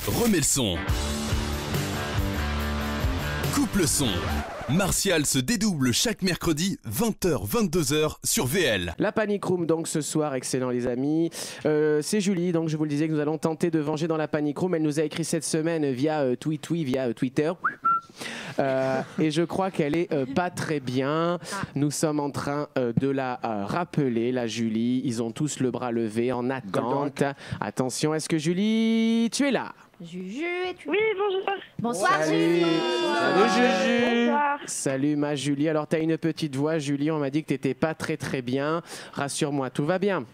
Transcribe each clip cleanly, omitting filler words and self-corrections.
remets le son. Coupe le son. Martial se dédouble chaque mercredi 20h-22h sur VL. La Panic Room donc ce soir, excellent les amis. C'est Julie, donc je vous le disais que nous allons tenter de venger dans la Panic Room. Elle nous a écrit cette semaine via via Twitter. Et je crois qu'elle est pas très bien. Nous sommes en train de la rappeler, la Julie. Ils ont tous le bras levé en attente. Attention, est-ce que Julie, tu es là? Juju, es-tu... Oui, bonjour. Bonsoir, Salut. Julie. Salut Juju. Bonsoir. Salut ma Julie. Alors tu as une petite voix, Julie. On m'a dit que tu n'étais pas très bien. Rassure-moi, tout va bien?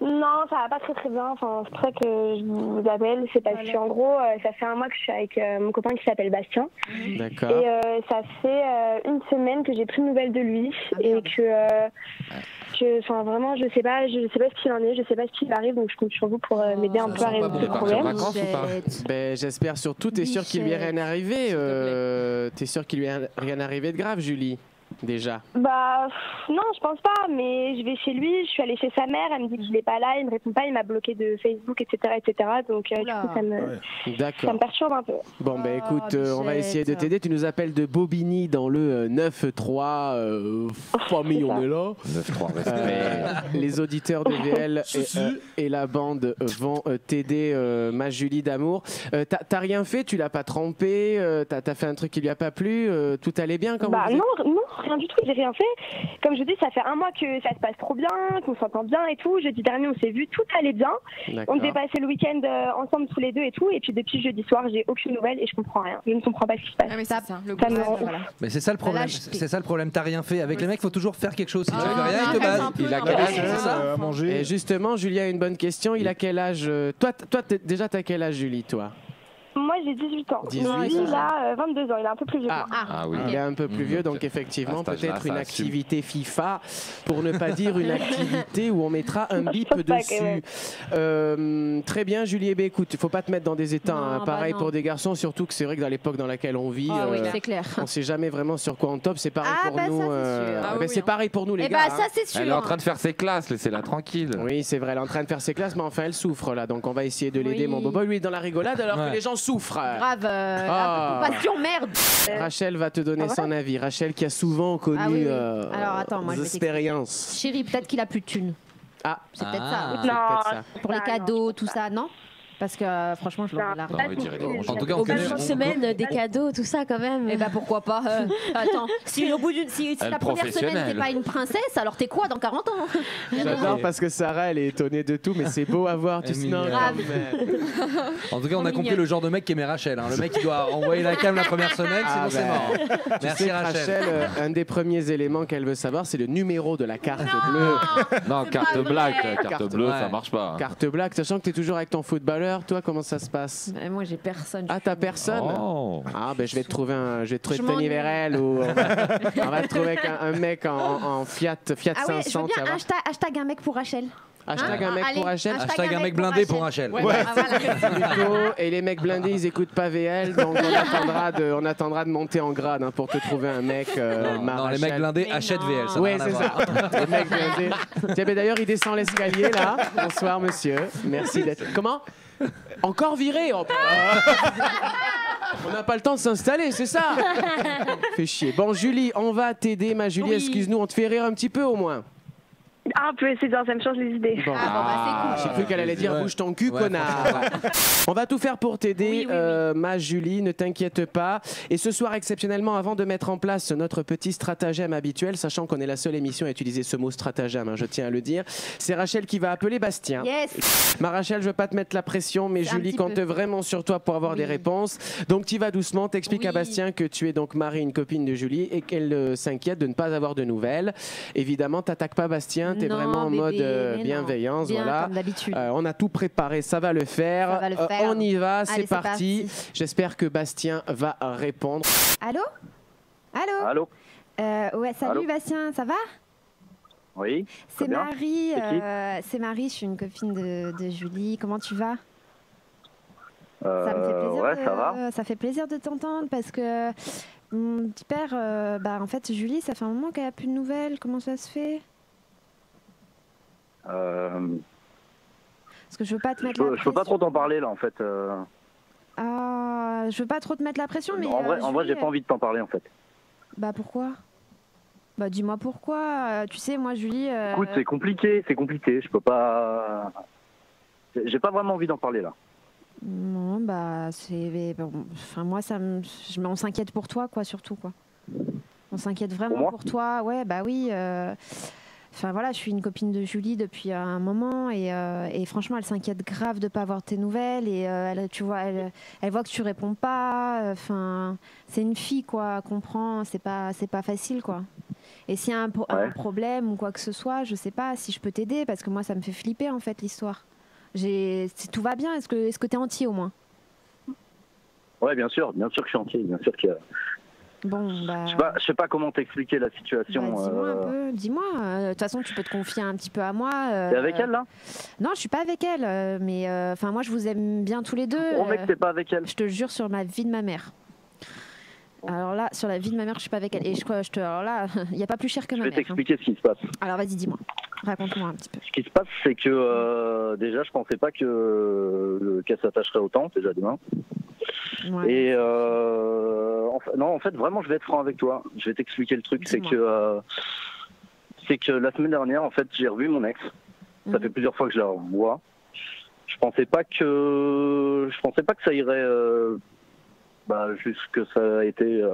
Non, ça va pas très bien. Enfin, c'est pour ça que je vous appelle. C'est parce que en gros, ça fait un mois que je suis avec mon copain qui s'appelle Bastien. D'accord. Et ça fait une semaine que j'ai plus de nouvelles de lui et enfin vraiment, je sais pas ce qu'il en est, je sais pas ce qui arrive, donc je compte sur vous pour m'aider un peu à résoudre le problème. Ben, j'espère surtout. T'es sûr qu'il lui est rien arrivé? T'es sûr qu'il lui est rien arrivé de grave, Julie? Déjà. Bah non, je pense pas, mais je vais chez lui, je suis allée chez sa mère, elle me dit qu'il est pas là, il me répond pas, il m'a bloqué de Facebook, etc. Donc du coup ça me perturbe un peu. Bon ben écoute, on va essayer de t'aider. Tu nous appelles de Bobigny dans le 9-3. Famille, on est là. 9-3, les auditeurs de VL et la bande vont t'aider, ma Julie d'amour. T'as rien fait, tu l'as pas trompé, t'as fait un truc qui lui a pas plu, tout allait bien quand même? Non, rien du tout, j'ai rien fait. Comme je vous dis, ça fait un mois que ça se passe trop bien, qu'on s'entend bien et tout. Jeudi dernier, on s'est vu, tout allait bien. On devait passer le week-end ensemble tous les deux et tout. Et puis depuis jeudi soir, j'ai aucune nouvelle et je comprends rien. Je ne comprends pas ce qui se passe. Ah, mais ça, Mais c'est ça le problème. C'est ça le problème. T'as rien fait. Avec les mecs, faut toujours faire quelque chose. Si tu fais rien, ils te battent. Il a quel âge à manger? Et justement, Julie a une bonne question. Il a quel âge? Toi, déjà, t'as quel âge, Julie, toi? Moi, j'ai 18 ans. 18 lui, il a 22 ans. Il est un peu plus vieux que moi. Oui. Il est un peu plus vieux, donc effectivement, peut-être une activité FIFA, pour ne pas dire une activité où on mettra un bip dessus. Très bien, Julie. Écoute, il ne faut pas te mettre dans des états pareil pour des garçons, surtout que c'est vrai que dans l'époque dans laquelle on vit, c'est clair. on ne sait jamais vraiment sur quoi on top. C'est pareil pour nous. C'est pareil pour nous, les gars. Ça, c'est sûr. Elle est en train de faire ses classes, laissez-la tranquille. Oui, c'est vrai, elle est en train de faire ses classes, mais enfin, elle souffre là. Donc, on va essayer de l'aider, mon bobo. Lui est dans la rigolade alors que les gens souffrent. Grave, passion, merde. Rachel va te donner son avis. Rachel qui a souvent connu Alors, attends, moi, des expériences. Chérie, peut-être qu'il a plus de thunes. C'est peut-être ça. Non, Pour les cadeaux, tout ça, non? Parce que franchement, je l'aurais largué. En tout cas, au bout d'une semaine, des cadeaux, tout ça quand même. Et pourquoi pas? Attends, si au bout d'une, si la première semaine t'es pas une princesse, alors t'es quoi dans 40 ans? J'adore parce que Sarah, elle est étonnée de tout, mais c'est beau à voir. Tu sais, en tout cas, on a compris le genre de mec qu'aimait Rachel. Le mec qui doit envoyer la cam la première semaine, sinon c'est mort. Merci Rachel. Un des premiers éléments qu'elle veut savoir, c'est le numéro de la carte bleue. Non, carte black. Carte bleue, ça marche pas. Carte black, sachant que tu es toujours avec ton footballeur. Toi, comment ça se passe? Moi, j'ai personne. Ah, t'as personne? Je vais te trouver Tony Vérel ou on va te trouver un mec en Fiat 500. Ah oui, je veux bien hashtag un mec pour Rachel. Hashtag un mec pour Rachel. Hashtag un mec blindé pour Rachel. Et les mecs blindés, ils écoutent pas VL, donc on attendra de monter en grade pour te trouver un mec. Non, les mecs blindés achètent VL. Oui, c'est ça. Les mecs blindés. Tiens, d'ailleurs, il descend l'escalier là. Bonsoir, monsieur. Merci d'être. Comment? Encore viré? On n'a pas le temps de s'installer, c'est ça? Fais chier. Bon, Julie, on va t'aider, ma Julie. Excuse-nous, on te fait rire un petit peu au moins. Un peu, c'est bien, ça me change les idées. Bon. C'est J'ai cru qu'elle allait dire bouge ton cul, connard. On va tout faire pour t'aider, ma Julie, ne t'inquiète pas. Et ce soir, exceptionnellement, avant de mettre en place notre petit stratagème habituel, sachant qu'on est la seule émission à utiliser ce mot stratagème, je tiens à le dire, c'est Rachel qui va appeler Bastien. Yes. Ma Rachel, je veux pas te mettre la pression, mais Julie compte vraiment sur toi pour avoir des réponses. Donc tu vas doucement, t'expliques à Bastien que tu es donc Marie, une copine de Julie, et qu'elle s'inquiète de ne pas avoir de nouvelles. Évidemment, t'attaques pas Bastien. T'es vraiment en mode bienveillance. Bien, voilà. comme d'habitude. On a tout préparé, ça va le faire. On y va, c'est parti. J'espère que Bastien va répondre. Allô? Allô? Ouais, salut. Allô? Bastien, ça va? Oui. C'est Marie. C'est Marie, je suis une copine de Julie. Comment tu vas? Ça me fait plaisir. Ça va. Ça fait plaisir de t'entendre parce que mon petit père, en fait, Julie, ça fait un moment qu'elle a plus de nouvelles. Comment ça se fait? Parce que je veux pas te mettre la pression. Je peux pas trop t'en parler là en fait. Ah, je veux pas trop te mettre la pression, mais... En vrai, j'ai pas envie de t'en parler en fait. Bah pourquoi? Bah dis-moi pourquoi. Tu sais, moi Julie... Écoute, c'est compliqué. Je peux pas... J'ai pas vraiment envie d'en parler là. Non, bah c'est... Bon, enfin moi, on s'inquiète pour toi, quoi, surtout, quoi. On s'inquiète vraiment pour toi. Ouais, bah oui. Enfin voilà, je suis une copine de Julie depuis un moment et franchement, elle s'inquiète grave de pas avoir tes nouvelles et tu vois, elle voit que tu réponds pas. Enfin, c'est une fille quoi, comprends, c'est pas facile quoi. Et s'il y a un problème ou quoi que ce soit, je sais pas si je peux t'aider parce que moi, ça me fait flipper en fait l'histoire. Tout va bien. Est-ce que t'es entier au moins? Ouais, bien sûr que je suis entier, bien sûr que. Bon, bah... Je sais pas comment t'expliquer la situation. Bah, dis-moi un peu, dis-moi. De toute façon, tu peux te confier un petit peu à moi. T'es avec elle là? Non, je suis pas avec elle, mais enfin moi je vous aime bien tous les deux. Bon mec, t'es pas avec elle. Je te jure sur ma vie de ma mère. Alors là, sur la vie de ma mère, je suis pas avec elle. Et alors là, il n'y a pas plus cher que ma mère. Je vais t'expliquer ce qui se passe. Alors vas-y, dis-moi. Raconte-moi un petit peu. Ce qui se passe, c'est que déjà, je pensais pas qu'elle s'attacherait autant, déjà demain. Ouais. Et en fait, vraiment, je vais être franc avec toi. Je vais t'expliquer le truc. C'est que la semaine dernière, en fait, j'ai revu mon ex. Ça fait plusieurs fois que je la revois. Je pensais pas que ça irait jusque ça a été.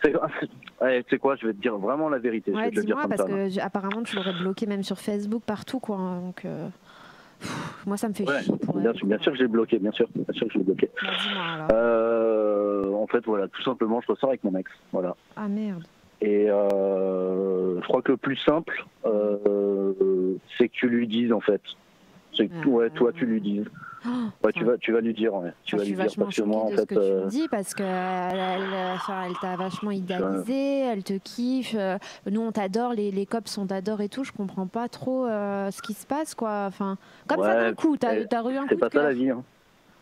Tu sais quoi, je vais te dire vraiment la vérité. Ouais, dis-moi, parce que apparemment tu l'aurais bloqué même sur Facebook, partout quoi. Donc moi ça me fait chier. Bien sûr que je l'ai bloqué, bien sûr que je l'ai bloqué. Bah, dis-moi alors. En fait, voilà, tout simplement, je ressors avec mon ex. Voilà. Ah merde. Et je crois que le plus simple, c'est que tu lui dises en fait. C'est que toi tu lui dises. Ouais, tu vas lui dire. Ouais. Tu vas lui dire parce que moi en fait. Ce que tu me dis parce que elle t'a vachement idéalisé, elle te kiffe. Nous on t'adore, les cops on t'adore et tout. Je comprends pas trop ce qui se passe quoi. Enfin, comme ça d'un coup, t'as eu un coup de cœur. C'est pas ça la vie. Hein.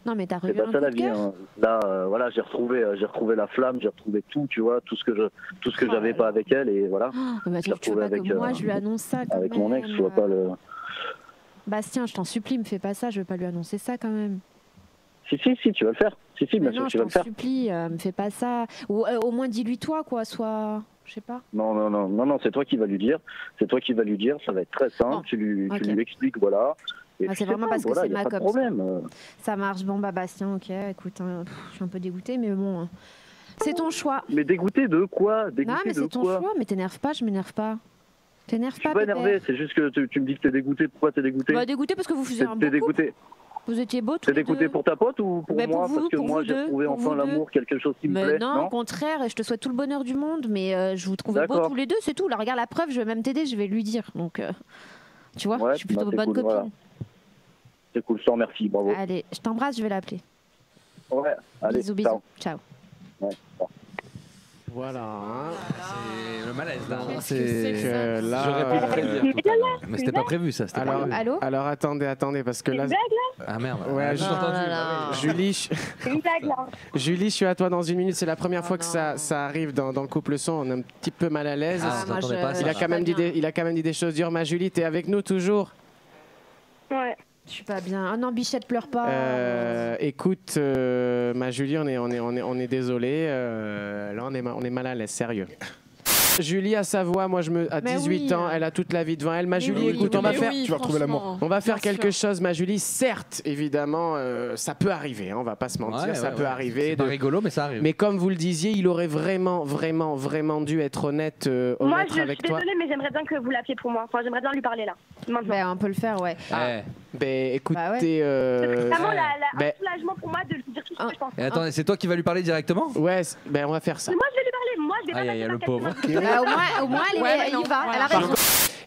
Non mais t'as eu un coup de cœur. C'est pas ça la vie. Hein. Là, voilà, j'ai retrouvé la flamme, j'ai retrouvé tout, tu vois, tout ce que j'avais pas avec elle et voilà. Bah, tu veux pas que moi je lui annonce ça quand avec même, mon ex, je vois pas le. Bastien, je t'en supplie, me fais pas ça, je vais pas lui annoncer ça quand même. Si, tu vas le faire. Si, bien sûr, tu vas le faire. Je t'en supplie, me fais pas ça. Ou au moins dis-lui toi, quoi, soit. Je sais pas. Non, c'est toi qui vas lui dire. Ça va être très simple. Bon. Tu lui expliques, voilà. C'est vraiment parce que c'est ma copine. Problème. Ça marche. Bon, bah, Bastien, ok, écoute, je suis un peu dégoûtée, mais bon. C'est ton choix. Mais dégoûté de quoi? Non, mais c'est ton choix, mais t'énerve pas, je m'énerve pas. T'énerve pas, je suis pas énervé, c'est juste que tu me dis que t'es dégoûté. Pourquoi t'es dégoûté? Bah dégoûté parce que vous faisiez un bon dégoûté. Vous étiez beaux tous les deux. T'es dégoûté pour ta pote ou pour moi? Vous, parce que moi j'ai trouvé enfin l'amour, quelque chose qui me plaît. Non, au contraire, je te souhaite tout le bonheur du monde, mais je vous trouvais beaux tous les deux, c'est tout. Là, regarde la preuve, je vais même t'aider, je vais lui dire. Donc, tu vois, je suis plutôt bonne copine. Voilà. C'est cool, je te remercie, bravo. Allez, je t'embrasse, je vais l'appeler. Ouais, allez, bisous. Ciao. Ouais, voilà. C'est le malaise là. J'aurais pu le prévenir tout à l'heure. Mais c'était pas prévu ça. Alors attendez, parce que là. Ah merde. Ouais, j'ai entendu. Julie, je suis à toi dans une minute. C'est la première fois que ça arrive dans le couple son. On est un petit peu mal à l'aise. Il a quand même dit des choses dures. Ma Julie, t'es avec nous toujours? Ouais. Je suis pas bien. Ah non, Bichette, pleure pas. Écoute, ma Julie, on est désolé. Là, on est mal à l'aise, sérieux. Julie a sa voix, moi à 18 ans, elle a toute la vie devant elle. Ma Julie, écoute, on va faire. Tu vas retrouver l'amour. On va faire quelque chose, ma Julie. Certes, évidemment, ça peut arriver. On va pas se mentir, ça peut arriver. C'est pas rigolo, mais ça arrive. Mais comme vous le disiez, il aurait vraiment dû être honnête avec toi. Moi, je suis désolée, mais j'aimerais bien que vous l'appeliez pour moi. Enfin, j'aimerais bien lui parler là. Maintenant. On peut le faire, ouais. Écoutez, vraiment un soulagement pour moi de lui dire tout ce que je pense. Et attendez, c'est toi qui vas lui parler directement? Ouais, on va faire ça. Moi, je vais lui parler. Moi, je vais pas le pauvre. Au moins, elle y va. Elle a raison.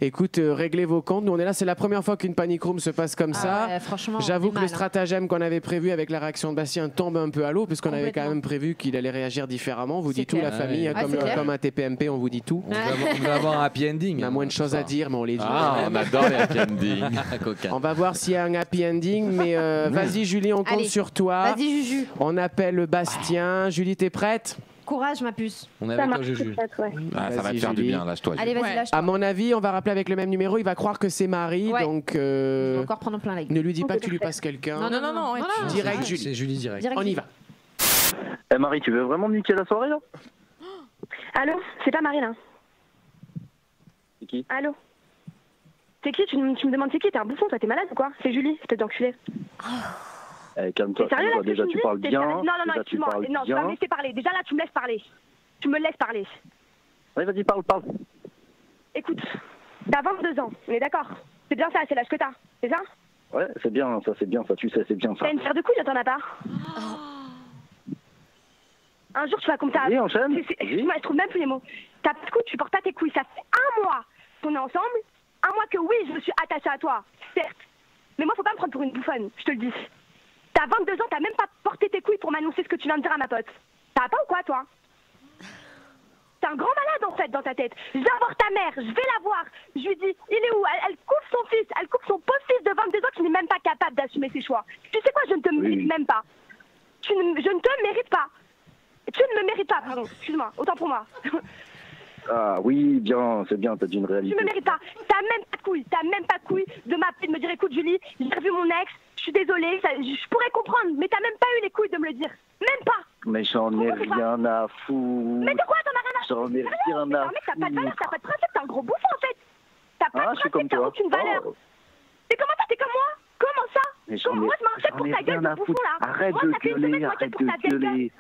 Écoute, réglez vos comptes. Nous, on est là. C'est la première fois qu'une panic room se passe comme ça. Ouais, franchement, j'avoue que le stratagème qu'on avait prévu avec la réaction de Bastien tombe un peu à l'eau, puisqu'on avait quand même prévu qu'il allait réagir différemment. On vous dit tout, la famille, comme un TPMP, on vous dit tout. On va avoir un happy ending. On a moins de choses à dire, mais on les dit. On adore les happy endings. On va voir s'il y a un happy ending, mais vas-y, Julie, on compte sur toi. Vas-y, Juju. On appelle Bastien. Julie, t'es prête? courage, ma puce. On est avec toi, Juju. Ça va te faire du bien, lâche-toi. Allez, vas-y, lâche-toi. À mon avis, on va rappeler avec le même numéro. Il va croire que c'est Marie, donc. Je vais encore prendre plein la gueule. Ne lui dis pas que tu lui passes quelqu'un. Non. Direct, Julie. C'est Julie direct. On y va. Eh Marie, tu veux vraiment me niquer la soirée là? Allô? C'est pas Marie là. C'est qui? Allô? C'est qui? Tu me demandes c'est qui? T'es un bouffon, toi, t'es malade ou quoi? C'est Julie, c'est d'enculé. Calme-toi, T'es sérieux là? déjà tu parles bien. Non, excuse-moi. Non, je vais me laisser parler. Déjà là, tu me laisses parler. Tu me laisses parler. Ouais, vas-y, parle. Écoute, t'as 22 ans, on est d'accord? C'est bien ça, c'est l'âge que t'as, c'est ça? Ouais, c'est bien ça, tu sais, c'est bien ça. T'as une paire de couilles, t'en as pas? Un jour, tu vas comme ça. Oui, enchaîne. Excuse-moi, je trouve même plus les mots. T'as pas de couilles, tu portes pas tes couilles. Ça fait un mois qu'on est ensemble. Un mois que oui, je me suis attachée à toi, certes. Mais moi, faut pas me prendre pour une bouffonne, je te le dis. T'as 22 ans, t'as même pas porté tes couilles pour m'annoncer ce que tu viens de dire à ma pote. T'as pas ou quoi, toi? T'es un grand malade, en fait, dans ta tête. Je viens voir ta mère, je vais la voir. Je lui dis, il est où? Elle coupe son fils, elle coupe son pauvre fils de 22 ans qui n'est même pas capable d'assumer ses choix. Tu sais quoi, je ne te mérite même pas. Je ne te mérite pas. Tu ne me mérites pas, pardon, excuse-moi, autant pour moi. Ah oui, bien, c'est bien, t'as dit une réalité. Tu me mérites pas, t'as même pas de couilles de m'appeler, de me dire écoute Julie, j'ai revu mon ex, je suis désolée, je pourrais comprendre, mais t'as même pas eu les couilles de me le dire, même pas. Mais j'en ai rien à foutre. Mais de quoi t'en as rien à foutre? J'en ai rien à foutre. T'as pas de valeur, t'as pas de principe, t'es un gros bouffon en fait. T'as pas de principe, t'as aucune valeur. T'es comment ça, t'es comme moi? Comment ça? Moi je m'inquiète pour ta gueule de bouffon là. Arrête de gueuler.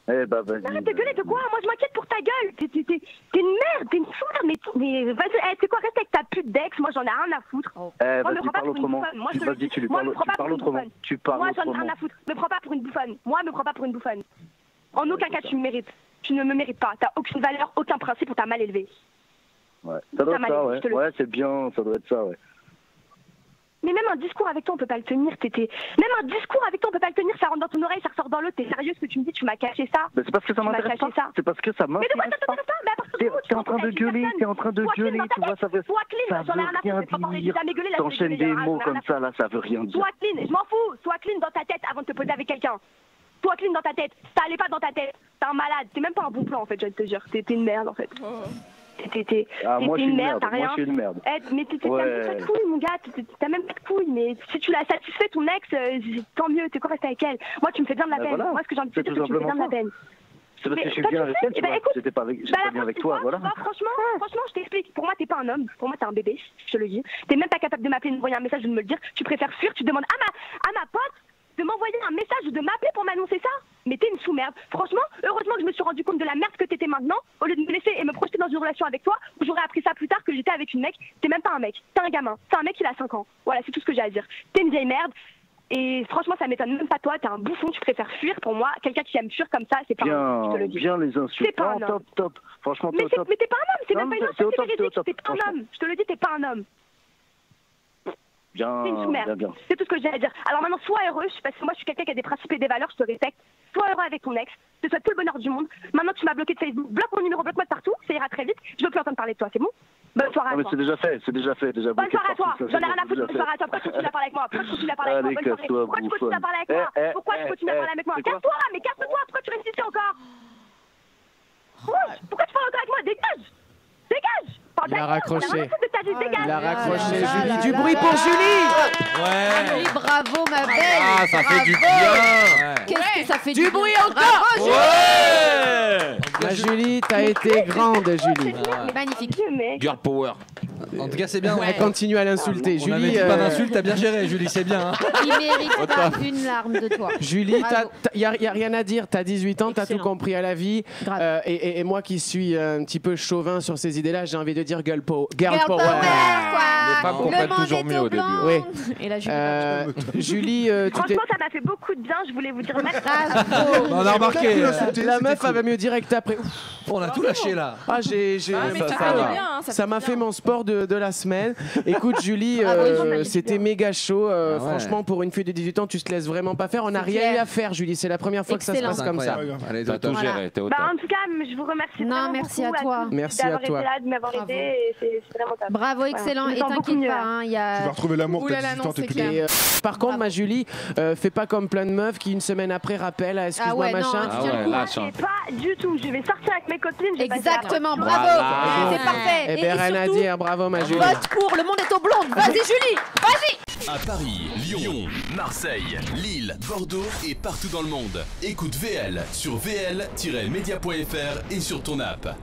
Eh bah vas-y. Arrête de gueuler de quoi? Moi je m'inquiète pour ta gueule. T'es une merde, t'es une sous-merde. Mais vas-y, tu sais quoi, reste avec ta pute d'ex. Moi j'en ai rien à foutre. Vas-y, parle autrement. Vas-y, tu lui parles autrement. Tu parles moi autrement. Moi j'en ai rien à foutre. Me prends pas pour une bouffonne. Moi me prends pas pour une bouffonne. En aucun cas tu me mérites. Tu ne me mérites pas. T'as aucune valeur, aucun principe, on t'a mal élevé. Ouais, ça doit être ça, ouais. Ouais, c'est bien, ça doit être ça, ouais. Mais même un discours avec toi, on peut pas le tenir. Même un discours avec toi, on peut pas le tenir. Ça rentre dans ton oreille, ça ressort dans l'autre. T'es sérieux ce que tu me dis? Tu m'as caché ça? Mais c'est parce que ça m'intéresse pas. C'est parce que ça m'intéresse pas. Mais de quoi ça t'intéresse pas? T'es en train de gueuler, tu vois, ça veut rien dire. T'enchaînes des mots comme ça, là, ça veut rien dire. Sois clean, je m'en fous. Sois clean dans ta tête avant de te poser avec quelqu'un. Sois clean dans ta tête. Ça allait pas dans ta tête. T'es un malade. T'es même pas un bon plan, en fait, je vais te dire. T'es une merde, en fait. T'es une merde, t'as rien. Moi, je suis une merde. Mais t'as même pas de couilles, mon gars. T'as même pas de couilles. Mais si tu l'as satisfait, ton ex, tant mieux. T'es quoi rester avec elle? Moi, tu me fais bien de la peine. Moi, ce que j'ai envie de te dire, c'est que tu me fais bien de la peine. C'est parce que je suis bien avec elle, tu vois. J'étais pas bien avec toi, voilà. Franchement, je t'explique. Pour moi, t'es pas un homme. Pour moi, t'es un bébé, je te le dis. T'es même pas capable de m'appeler, de m'envoyer un message ou de me le dire. Tu préfères fuir. Tu demandes à ma pote de m'envoyer un message ou de m'appeler pour m'annoncer ça. Mais t'es une sous-merde. Franchement, heureusement que je me suis rendu compte de la merde que t'étais maintenant, au lieu de me laisser et me projeter dans une relation avec toi, où j'aurais appris ça plus tard que j'étais avec une mec. T'es même pas un mec, t'es un gamin. C'est un mec qui a 5 ans. Voilà, c'est tout ce que j'ai à dire. T'es une vieille merde. Et franchement, ça m'étonne même pas toi, t'es un bouffon, tu préfères fuir. Pour moi, quelqu'un qui aime fuir comme ça, c'est pas un homme, je te le dis. Bien les insultes. C'est pas un homme. Top. Franchement, mais t'es pas un homme, c'est même pas une insulte, c'est véridique. T'es pas un homme. Je te le dis, t'es pas un homme. Bien, c'est une sous-merde. Bien. C'est tout ce que j'ai à dire. Alors maintenant, sois heureux, parce que moi je suis quelqu'un qui a des principes et des valeurs, je te respecte. Sois heureux avec ton ex, je te souhaite tout le bonheur du monde. Maintenant que tu m'as bloqué de Facebook, bloque mon numéro, bloque-moi de partout, ça ira très vite. Je veux plus entendre parler de toi, c'est bon? Bonne soirée à toi. Mais c'est déjà fait. Bonne soirée à toi. J'en ai rien à foutre, bonne soirée à toi. Pourquoi tu continues à parler avec moi? Pourquoi tu continues à parler avec moi? Bonne soirée. Pourquoi tu continues à parler avec moi? Pourquoi tu continues à parler avec moi? Casse-toi, mais casse-toi, pourquoi tu restes ici encore? Pourquoi tu parles encore avec moi? Dégage! Il a raccroché. Il a raccroché. Julie, du bruit pour Julie! Ouais. Julie, bravo ma belle! Ah, ça fait du bien! Qu'est-ce que ça fait du bruit encore! Ouais! La Julie, t'as été grande, Julie. Magnifique. Girl power. En tout cas, c'est bien. Elle continue à l'insulter. On avait dit pas d'insulte, t'as bien géré, Julie, c'est bien. Il mérite pas une larme de toi. Julie, il n'y a rien à dire. T'as 18 ans, t'as tout compris à la vie. Et moi qui suis un petit peu chauvin sur ces idées-là, j'ai envie de dire girl power. Les femmes comprennent toujours mieux au début. Oui. Et là, Julie, franchement, ça m'a fait beaucoup de bien. Je voulais vous dire merci. On a remarqué. La meuf, elle va mieux direct après. On a tout lâché là. Ah, ça m'a fait mon sport de la semaine. Écoute, Julie, c'était méga chaud. Franchement, pour une fille de 18 ans, tu te laisses vraiment pas faire. On n'a rien eu à faire, Julie. C'est la première fois que ça se passe comme ça. T'as tout géré, t'es au top. En tout cas, je vous remercie vraiment merci beaucoup à toi. Merci à toi. d'avoir été là, de m'avoir aidé. C'est vraiment top. Bravo, excellent. Et t'inquiète pas, Tu vas retrouver l'amour, t'as 18 ans, t'es plus Et, par contre, ma Julie, fais pas comme plein de meufs qui une semaine après rappellent, excuse-moi, machin. Pas du tout. Je vais sortir avec mes copines. Exactement, bravo. C'est parfait. Eh bien, rien à dire. Bravo, ma Julie. Vote pour, le monde est aux blondes. Vas-y, Julie, vas-y. À Paris, Lyon, Marseille, Lille, Bordeaux et partout dans le monde. Écoute VL sur vl-media.fr et sur ton app.